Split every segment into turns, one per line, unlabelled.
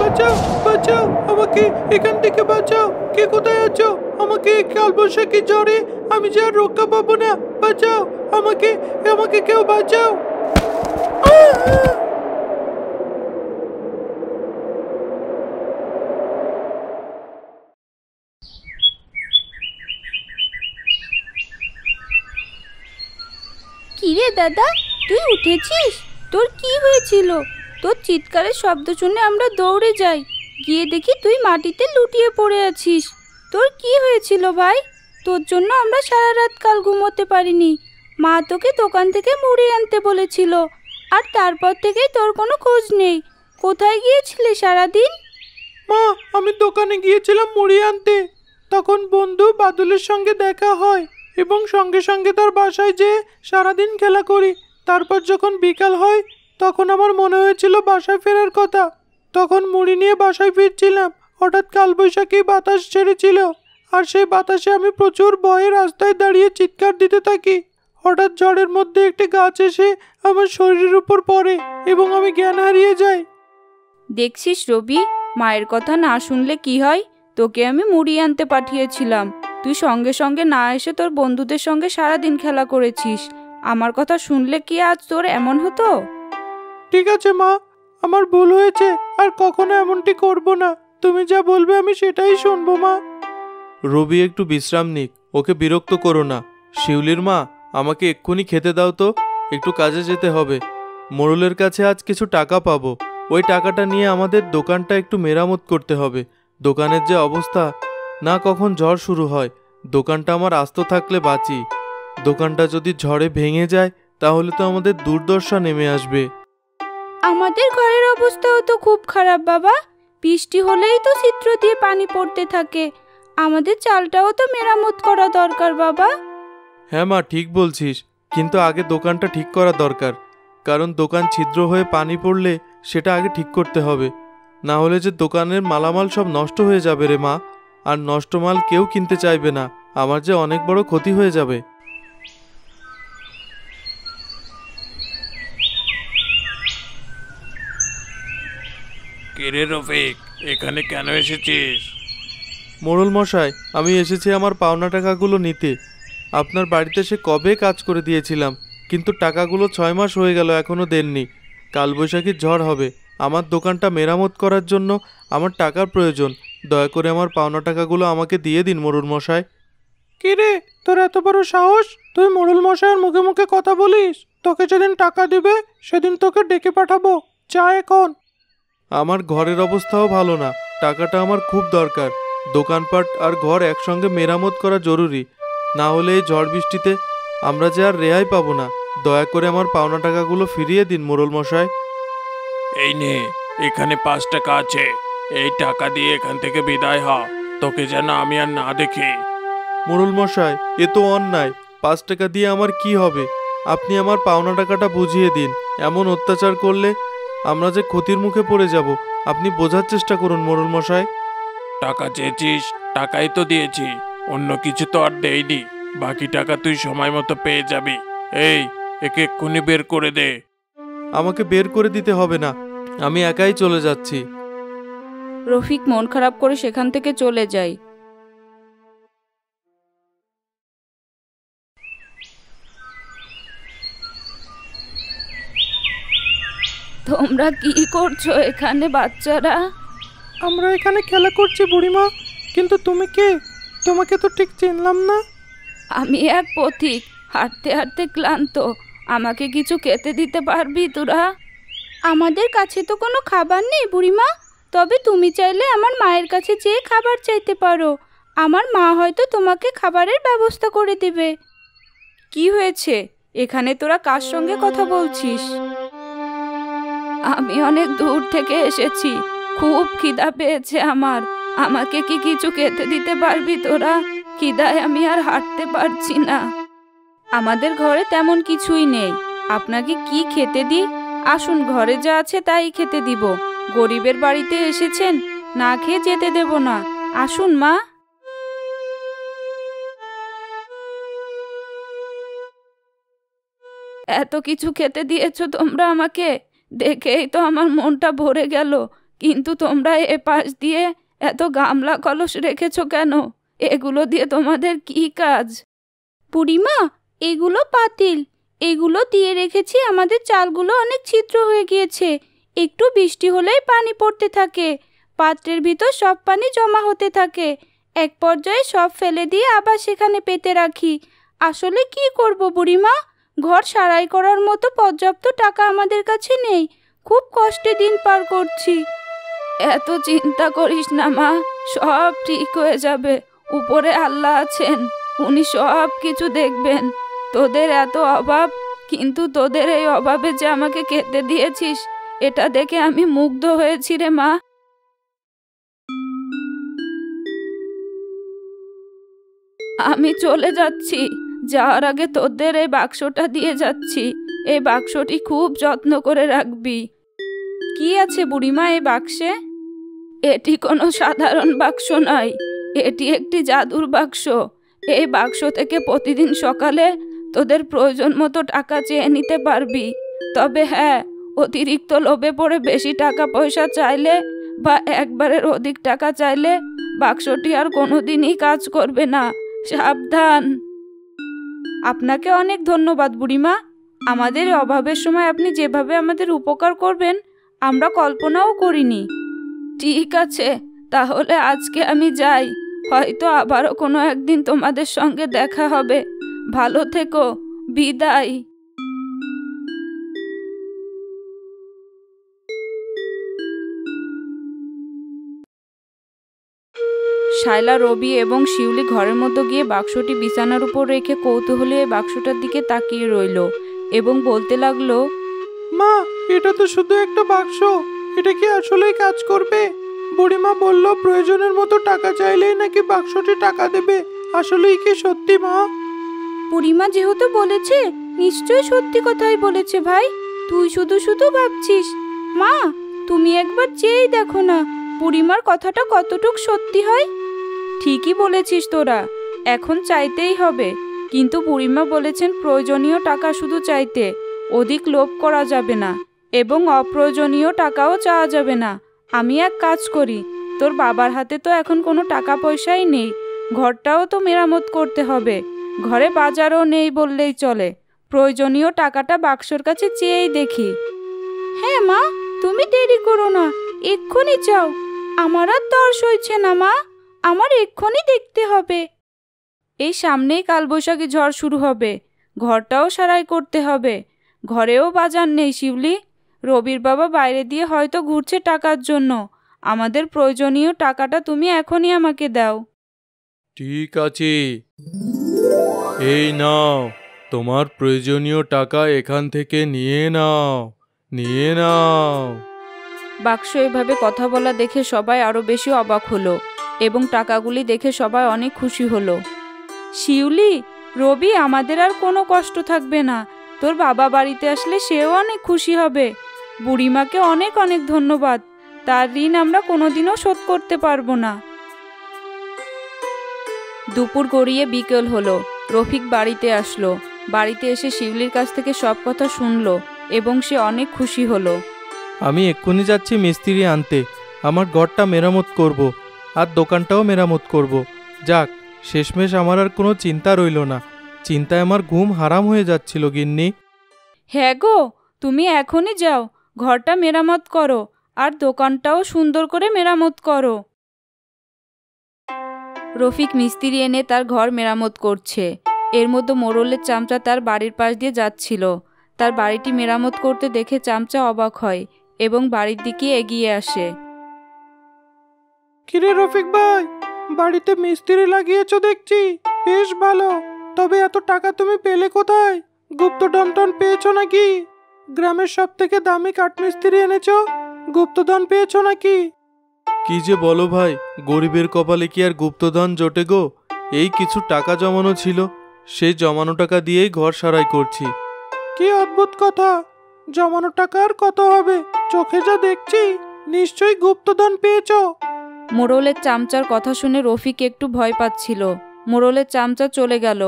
বাঁচাও, বাঁচাও আমাকে, এখান থেকে বাঁচাও। কে কোথায় আছো? আমাকে কালবৈশাখী জ্বরে আমি যে আর রক্ষা পাবো না। বাঁচাও আমাকে, আমাকে কেউ বাঁচাও।
কিরে দাদা, তুই উঠেছিস? তোর কি হয়েছিল? তোর চিৎকারের শব্দ শুনে আমরা দৌড়ে যাই, গিয়ে দেখি তুই মাটিতে লুটিয়ে পড়ে আছিস। তোর কি হয়েছিল ভাই? তোর জন্য আমরা সারা রাত কাল ঘুমোতে পারিনি। মা তোকে দোকান থেকে মুড়ি আনতে বলেছিল, আর তারপর থেকেই তোর কোনো খোঁজ নেই। কোথায় গিয়েছিলি সারাদিন?
মা, আমি দোকানে গিয়েছিলাম মুড়ি আনতে। তখন বন্ধু বাদলের সঙ্গে দেখা হয় এবং সঙ্গে সঙ্গে তার বাসায় যেয়ে সারাদিন খেলা করি। তারপর যখন বিকাল হয় তখন আমার মনে হয়েছিল বাসায় ফেরার কথা। তখন মুড়ি নিয়ে বাসায় ফিরছিলাম, হঠাৎ কালবৈশাখী বাতাস ছেড়েছিল, আর সেই বাতাসে আমি প্রচুর ভয়ে রাস্তায় দাঁড়িয়ে চিৎকার দিতে থাকি। হঠাৎ ঝড়ের মধ্যে একটি গাছ এসে আমার শরীরের উপর পড়ে এবং আমি জ্ঞান হারিয়ে যাই।
দেখছিস রবি, মায়ের কথা না শুনলে কি হয়? তোকে আমি মুড়ি আনতে পাঠিয়েছিলাম, তুই সঙ্গে সঙ্গে না এসে তোর বন্ধুদের সঙ্গে সারাদিন খেলা করেছিস। আমার কথা শুনলে কি আজ তোর এমন হতো?
ঠিক আছে মা, আমার ভুল হয়েছে, আর কখনো এমনটি করব না। তুমি যা বলবে আমি সেটাই শুনবো মা। রবি একটু বিশ্রাম নিক, ওকে বিরক্ত করো না। শিউলির মা, আমাকে এক্ষুনি খেতে দাও তো, একটু কাজে যেতে হবে। মোড়লের কাছে আজ কিছু টাকা পাবো, ওই টাকাটা নিয়ে আমাদের দোকানটা একটু মেরামত করতে হবে। দোকানের যে অবস্থা, না কখন ঝড় শুরু হয়। দোকানটা আমার আস্ত থাকলে বাঁচি, দোকানটা যদি ঝড়ে ভেঙে যায় তাহলে তো আমাদের দুর্দশা নেমে আসবে।
আমাদের ঘরের অবস্থাও তো খুব খারাপ বাবা, বৃষ্টি হলেই তো ছিদ্র দিয়ে পানি পড়তে থাকে। আমাদের চালটাও তো মেরামত করা দরকার বাবা।
হ্যাঁ মা, ঠিক বলছিস, কিন্তু আগে দোকানটা ঠিক করা দরকার, কারণ দোকান ছিদ্র হয়ে পানি পড়লে সেটা আগে ঠিক করতে হবে। না হলে যে দোকানের মালামাল সব নষ্ট হয়ে যাবে রে মা, আর নষ্ট মাল কেউ কিনতে চাইবে না, আমার যে অনেক বড় ক্ষতি হয়ে যাবে।
কিরে রফিক, এখানে কেন এসেছিস?
মোড়ল মশাই, আমি এসেছি আমার পাওনা টাকাগুলো নিতে। আপনার বাড়িতে সে কবে কাজ করে দিয়েছিলাম, কিন্তু টাকাগুলো 6 মাস হয়ে গেল এখনো দেননি। কালবৈশাখীর ঝড় হবে, আমার দোকানটা মেরামত করার জন্য আমার টাকার প্রয়োজন। দয়া করে আমার পাওনা টাকাগুলো আমাকে দিয়ে দিন মোড়ল মশাই। কি রে, তোর এত বড় সাহস? তুই মোড়ল মশাইয়ের মুখে মুখে কথা বলিস? তোকে যেদিন টাকা দিবে সেদিন তোকে ডেকে পাঠাবো, যা এখন। আমার ঘরের অবস্থাও ভালো না, টাকাটা আমার খুব দরকার। দোকানপাট আর ঘর একসঙ্গে মেরামত করা জরুরি, না হলে এই ঝড় বৃষ্টিতে আমরা যে আর রেহাই পাবো না। দয়া করে আমার পাওনা টাকাগুলো ফিরিয়ে দিন মোড়ল মশাই।
এই নে, এখানে 5 টাকা আছে, এই টাকা দিয়ে এখান থেকে বিদায় হ, তোকে যেন আমি আর না দেখি।
মোড়ল মশাই, এ তো অন্যায়। 5 টাকা দিয়ে আমার কি হবে? আপনি আমার পাওনা টাকাটা বুঝিয়ে দিন। এমন অত্যাচার করলে আমরা যে ক্ষতির মুখে পড়ে যাব, আপনি বোঝার চেষ্টা করুন মোড়ল মশাই।
টাকা চেয়েছিস, টাকাই তো দিয়েছি, অন্য কিছু তো আর দেইনি। বাকি টাকা তুই সময় মতো পেয়ে যাবি। এই, একে এক্ষুনি বের করে দে।
আমাকে বের করে দিতে হবে না, আমি একাই চলে যাচ্ছি।
রফিক মন খারাপ করে সেখান থেকে চলে যায়। তোমরা কি করছো এখানে বাচ্চারা?
আমরা এখানে খেলা করছি বুড়িমা, কিন্তু তুমি কে? তোমাকে তো ঠিক চিনলাম না।
আমি এক পথিক, হাঁটতে হাঁটতে ক্লান্ত। আমাকে কিছু খেতে দিতে পারবি তোরা? আমাদের কাছে তো কোনো খাবার নেই বুড়িমা, তবে তুমি চাইলে আমার মায়ের কাছে যেয়ে খাবার চাইতে পারো। আমার মা হয়তো তোমাকে খাবারের ব্যবস্থা করে দিবে। কি হয়েছে? এখানে তোরা কার সঙ্গে কথা বলছিস? আমি অনেক দূর থেকে এসেছি, খুব খিদা পেয়েছে আমার। আমাকে কি কিছু খেতে দিতে পারবি তোরা? খিদায় আমি আর হাঁটতে পারছি না। আমাদের ঘরে তেমন কিছুই নেই, আপনাকে কি খেতে দিই? আসুন, ঘরে যা আছে তাই খেতে দিব। গরিবের বাড়িতে এসেছেন, না খেয়ে যেতে দেব না। আসুন মা। এত কিছু খেতে দিয়েছো তোমরা আমাকে, দেখেই তো আমার মনটা ভরে গেল। কিন্তু তোমরা এ পাশ দিয়ে এত গামলা কলস রেখেছো কেন? এগুলো দিয়ে তোমাদের কি কাজ? বুড়িমা, এগুলো পাতিল। এগুলো দিয়ে রেখেছি, আমাদের চালগুলো অনেক ছিদ্র হয়ে গিয়েছে। একটু বৃষ্টি হলেই পানি পড়তে থাকে, পাত্রের ভিতর সব পানি জমা হতে থাকে। এক পর্যায়ে সব ফেলে দিয়ে আবার সেখানে পেতে রাখি। আসলে কি করব বুড়িমা, ঘর সারাই করার মতো পর্যাপ্ত টাকা আমাদের কাছে নেই। খুব কষ্টে দিন পার করছি। এত চিন্তা করিস না মা, সব ঠিক হয়ে যাবে। উপরে আল্লাহ আছেন, উনি সব কিছু দেখবেন। তোদের এত অভাব, কিন্তু তোদের এই অভাবে যে আমাকে খেতে দিয়েছিস, এটা দেখে আমি মুগ্ধ হয়েছি রে মা। আমি চলে যাচ্ছি, যাওয়ার আগে তোদের এই বাক্সটা দিয়ে যাচ্ছি। এই বাক্সটি খুব যত্ন করে রাখবি। কি আছে বুড়িমা এই বাক্সে? এটি কোনো সাধারণ বাক্স নয়, এটি একটি জাদুর বাক্স। এই বাক্স থেকে প্রতিদিন সকালে তোদের প্রয়োজন মতো টাকা চেয়ে নিতে পারবি। তবে হ্যাঁ, অতিরিক্ত লোভে পড়ে বেশি টাকা পয়সা চাইলে বা একবারের অধিক টাকা চাইলে বাক্সটি আর কোনোদিনই কাজ করবে না। সাবধান। আপনাকে অনেক ধন্যবাদ বুড়িমা। আমাদের অভাবের সময় আপনি যেভাবে আমাদের উপকার করবেন আমরা কল্পনাও করিনি। ঠিক আছে, তাহলে আজকে আমি যাই। হয়তো আবারও কোনো একদিন তোমাদের সঙ্গে দেখা হবে। ভালো থেকো, বিদায়। শায়লা, রবি এবং শিউলি ঘরের মধ্যে গিয়ে বাক্সটি বিছানার উপর রেখে কৌতূহলে বাক্সটার দিকে তাকিয়ে রইল এবং বলতে লাগলো,
মা, এটা তো শুধু একটা বাক্স, এটা কি আসলেই কাজ করবে? বুড়িমা বলল প্রয়োজনের মতো টাকা চাইলেই নাকি বাক্সটি টাকা দেবে। আসলেই কি সত্যি মা?
বুড়িমা যেহেতু বলেছে, নিশ্চয় সত্যি কথাই বলেছে ভাই। তুই শুধু শুধু ভাবছিস। মা, তুমি একবার চেয়েই দেখো না বুড়িমার কথাটা কতটুক সত্যি হয়। ঠিকই বলেছিস তোরা, এখন চাইতেই হবে। কিন্তু বুড়িমা বলেছেন প্রয়োজনীয় টাকা শুধু চাইতে, অধিক লোভ করা যাবে না এবং অপ্রয়োজনীয় টাকাও চাওয়া যাবে না। আমি এক কাজ করি, তোর বাবার হাতে তো এখন কোনো টাকা পয়সাই নেই, ঘরটাও তো মেরামত করতে হবে, ঘরে বাজারও নেই বললেই চলে। প্রয়োজনীয় টাকাটা বাক্সর কাছে চেয়েই দেখি। হ্যাঁ মা, তুমি দেরি করো না, এক্ষুনি চাও। আমার আর তর সইছে না মা, আমার এক্ষুনি দেখতে হবে। এই সামনেই কালবৈশাখী ঝড় শুরু হবে, ঘরটাও সারাই করতে হবে। ঘরেও বাজার নেই শিউলি। রবির বাবা বাইরে দিয়ে হয়তো ঘুরছে টাকার জন্য। আমাদের প্রয়োজনীয় টাকাটা তুমি এখনই আমাকে দাও।
ঠিক আছে, এই নাও, তোমার প্রয়োজনীয় টাকা এখান থেকে নিয়ে নাও, নিয়ে নাও।
বাক্স এভাবে কথা বলা দেখে সবাই আরো বেশি অবাক হলো এবং টাকাগুলি দেখে সবাই অনেক খুশি হলো। শিউলি, রবি, আমাদের আর কোনো কষ্ট থাকবে না। তোর বাবা বাড়িতে আসলে সেও অনেক খুশি হবে। বুড়িমাকে অনেক অনেক ধন্যবাদ, তার ঋণ আমরা কোনোদিনও শোধ করতে পারবো না। দুপুর গড়িয়ে বিকেল হলো। রফিক বাড়িতে আসলো। বাড়িতে এসে শিউলির কাছ থেকে সব কথা শুনলো এবং সে অনেক খুশি হলো।
আমি এক্ষুনি যাচ্ছি মিস্ত্রি আনতে, আমার ঘরটা মেরামত করব আর দোকানটাও মেরামত করব। যাক, শেষমেশ আমার আর কোনো চিন্তা রইল না। চিন্তায় আমার ঘুম হারাম হয়ে যাচ্ছিল গিন্নি।
হ্যাঁ গো, তুমি এখনই যাও, ঘরটা মেরামত করো আর দোকানটাও সুন্দর করে মেরামত করো। রফিক মিস্ত্রি এনে তার ঘর মেরামত করছে। এর মধ্যে মোড়লের চামচা তার বাড়ির পাশ দিয়ে যাচ্ছিল। তার বাড়িটি মেরামত করতে দেখে চামচা অবাক হয় এবং বাড়ির দিকে এগিয়ে আসে।
কিরে রফিক ভাই, বাড়িতে মিস্ত্রি লাগিয়েছো দেখছি, বেশ ভালো। তবে এত টাকা তুমি পেলে কোথায়? গুপ্তধন টন পেয়েছো নাকি? গ্রামের সব থেকে দামি কাঠমিস্ত্রি এনেছো, গুপ্তধন পেয়েছো নাকি? কি যে বলো ভাই, গরিবের কপালে কি আর গুপ্তধন জোটে গো? এই কিছু টাকা জমানো ছিল, সেই জমানো টাকা দিয়েই ঘর সারাই করছি। কি অদ্ভুত কথা, জমানো টাকা আর কত হবে? চোখে যা দেখছি, নিশ্চয়ই গুপ্তধন পেয়েছো।
মোড়লের চামচার কথা শুনে রফিক একটু ভয় পাচ্ছিল। মোড়লের চামচা চলে গেল।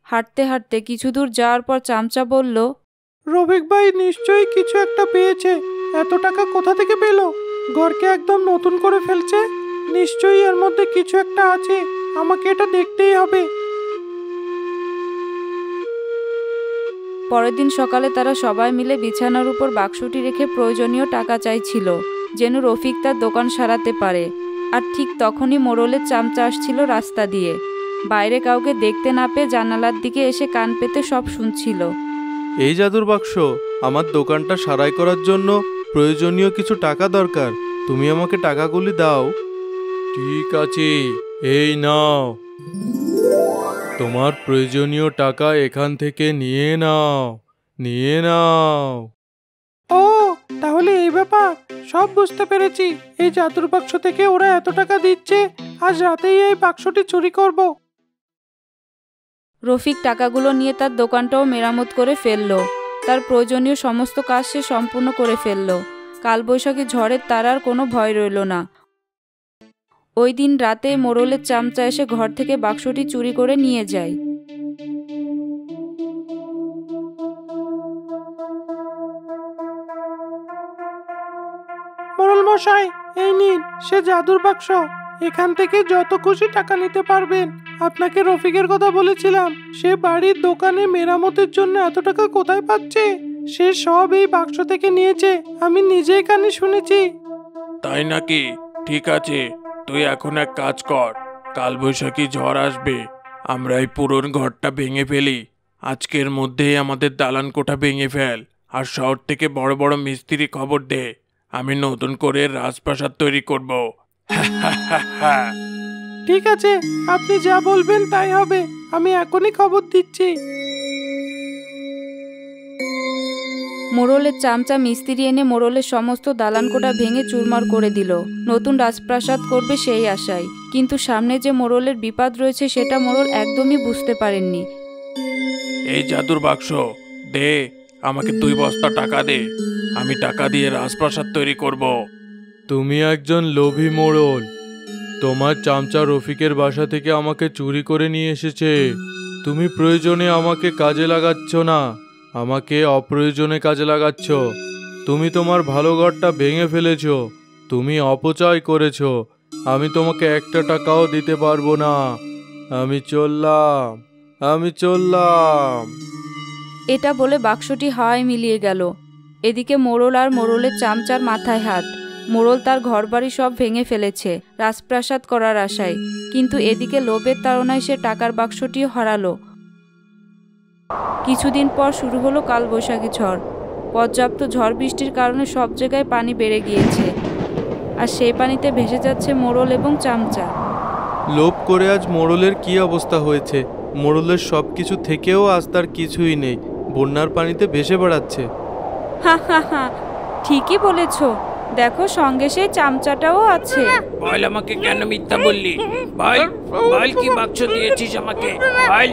হাঁটতে হাঁটতে কিছু দূর যাওয়ার পর চামচা বলল,
রফিক ভাই নিশ্চয়ই কিছু একটা পেয়েছে। এত টাকা কোথা থেকে পেল? ঘরকে একদম নতুন করে ফেলছে। নিশ্চয়ই এর মধ্যে কিছু একটা আছে, আমাকে এটা দেখতেই হবে।
পরের দিন সকালে তারা সবাই মিলে বিছানার উপর বাক্সটি রেখে প্রয়োজনীয় টাকা চাইছিল, যেন রফিক তার দোকান সারাতে পারে। আর ঠিক তখনই মোড়লের চামচা আসছিল রাস্তা দিয়ে। বাইরে কাউকে দেখতে না পেয়ে জানালার দিকে এসে কান পেতে সব শুনছিল।
এই জাদুর বাক্স, আমার দোকানটা সারাই করার জন্য প্রয়োজনীয় কিছু টাকা দরকার। তুমি আমাকে টাকাগুলি দাও। ঠিক আছে, এই নাও। তোমার প্রয়োজনীয় টাকা এখান থেকে নিয়ে নাও, নিয়ে নাও। ও, তাহলে এই ব্যাপার, সব বুঝতে পেরেছি। এই জাদুর বাক্স থেকে ওরা এত টাকা দিচ্ছে। আজ রাতেই এই বাক্সটি চুরি করব।
রফিক টাকাগুলো নিয়ে তার দোকানটাও মেরামত করে ফেললো। তার প্রয়োজনীয় সমস্ত কাজ সে সম্পূর্ণ করে ফেললো। কালবৈশাখী ঝড়ের তার আর কোনো ভয় রইল না। ওই দিন রাতে মোড়লের চামচা এসে ঘর থেকে বাক্সটি চুরি করে নিয়ে যায়।
মোড়ল মশাই, এই নিন সে জাদুর বাক্স। এখান থেকে যত খুশি টাকা নিতে পারবেন। আপনাকে রফিকের কথা বলেছিলাম, সে বাড়ির দোকানে মেরামতের জন্য এত টাকা কোথায় পাচ্ছে? সে সব এই বাক্স থেকে নিয়েছে, আমি নিজেই কানে শুনেছি।
তাই নাকি? ঠিক আছে, তুই এখন এক কাজ কর। কালবৈশাখী ঝড় আসবে, আমরা এই পুরনো ঘরটা ভেঙে ফেলি। আজকের মধ্যেই আমাদের দালান কোঠা ভেঙে ফেল। আর শহর থেকে বড় বড় মিস্ত্রি খবর দে, আমি নতুন করে রাজপ্রাসাদ তৈরি করব।
ঠিক আছে, আপনি যা বলবেন তাই হবে। আমি এখনই খবর দিচ্ছি।
মোড়লের চামচা মিস্ত্রি এনে মোড়লের সমস্ত দালানকোটা ভেঙে চুরমার করে দিল, নতুন রাজপ্রাসাদ করবে সেই আশায়। কিন্তু সামনে যে মোড়লের বিপদ রয়েছে সেটা মোড়ল একদমই বুঝতে পারেননি।
এই জাদুর বাক্স দে, আমাকে 2 বস্তা টাকা দে। আমি টাকা দিয়ে রাজপ্রাসাদ তৈরি করব।
তুমি একজন লোভী মোড়ল। তোমার চামচা রফিকের বাসা থেকে আমাকে চুরি করে নিয়ে এসেছে। তুমি প্রয়োজনে আমাকে কাজে লাগাচ্ছ না, আমাকে অপ্রয়োজনে কাজে লাগাচ্ছ। তুমি তোমার ভালো ঘরটা ভেঙে ফেলেছ, তুমি অপচয় করেছ। আমি তোমাকে একটা টাকাও দিতে পারবো না। আমি চললাম, আমি চললাম।
এটা বলে বাক্সটি হাওয়ায় মিলিয়ে গেল। এদিকে মোড়ল আর মোড়লের চামচার মাথায় হাত। মোড়ল তার ঘরবাড়ি সব ভেঙে ফেলেছে রাজপ্রাসাদ করার আশায়, কিন্তু এদিকে লোভের তাড়নায় সে টাকার বাক্সটিও হারালো। কিছুদিন পর শুরু হলো কালবৈশাখী ঝড়। পর্যাপ্ত ঝড় বৃষ্টির কারণে সব জায়গায় পানি বেড়ে গিয়েছে, আর সেই পানিতে ভেসে যাচ্ছে মোড়ল এবং চামচা।
লোভ করে আজ মোড়লের কি অবস্থা হয়েছে। মোড়লের সব কিছু থেকেও আজ তার কিছুই নেই, বন্যার পানিতে ভেসে বেড়াচ্ছে।
হা হা হা, ঠিকই বলেছ। দেখো, সঙ্গে সেই চামচাটাও আছে।
বল, আমাকে কেন মিথ্যা বললি? বল, বল কি বাক্স দিয়েছিস আমাকে? বল।